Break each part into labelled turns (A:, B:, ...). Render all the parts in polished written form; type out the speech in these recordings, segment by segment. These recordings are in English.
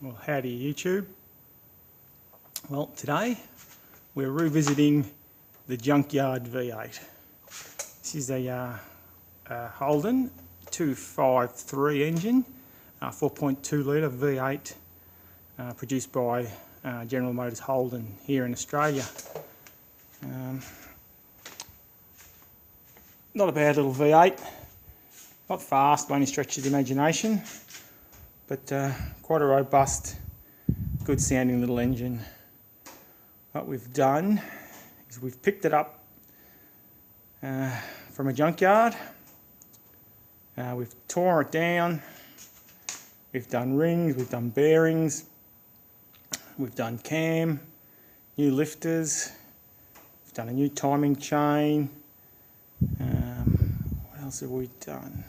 A: Well, howdy YouTube. Well, today we're revisiting the Junkyard V8. This is a Holden 253 engine, 4.2 litre V8, produced by General Motors Holden here in Australia. Not a bad little V8, not fast by any stretch of the imagination, but quite a robust, good sounding little engine. What we've done is we've picked it up from a junkyard. We've torn it down, we've done rings, we've done bearings, we've done cam, new lifters, we've done a new timing chain. What else have we done?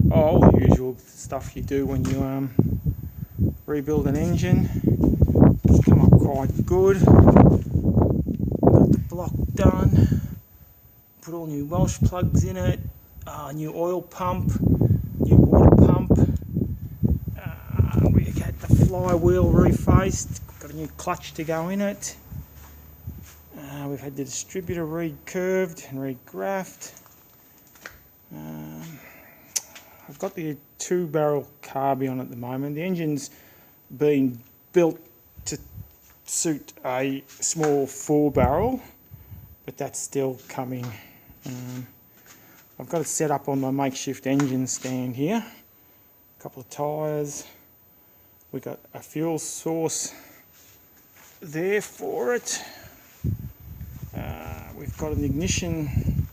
A: Oh, all the usual stuff you do when you rebuild an engine. It's come up quite good. Got the block done. Put all new Welsh plugs in it. New oil pump. New water pump. We had the flywheel refaced. Got a new clutch to go in it. We've had the distributor re-curved and re-graphed. I've got the 2-barrel carby on at the moment. The engine's been built to suit a small 4-barrel, but that's still coming. I've got it set up on my makeshift engine stand here. A couple of tyres. We've got a fuel source there for it. We've got an ignition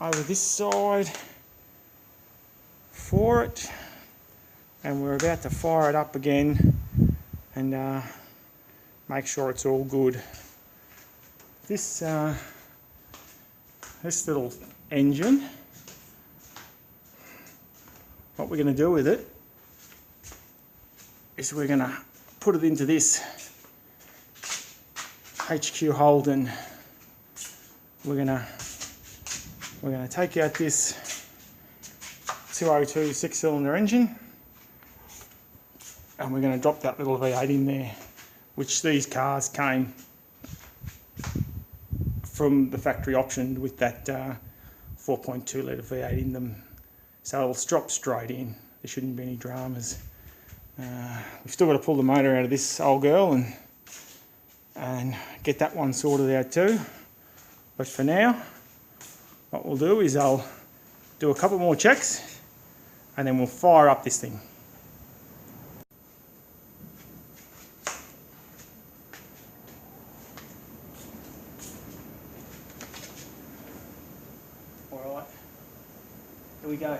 A: over this side for it, and we're about to fire it up again and make sure it's all good. This little engine, what we're going to do with it is we're going to put it into this HQ Holden. We're going to take out this 202 6-cylinder engine, and we're going to drop that little V8 in there, which these cars came from the factory optioned with that 4.2 litre V8 in them, so it'll drop straight in. There shouldn't be any dramas. We've still got to pull the motor out of this old girl and get that one sorted out too, but for now what we'll do is I'll do a couple more checks and then we'll fire up this thing. Alright, here we go.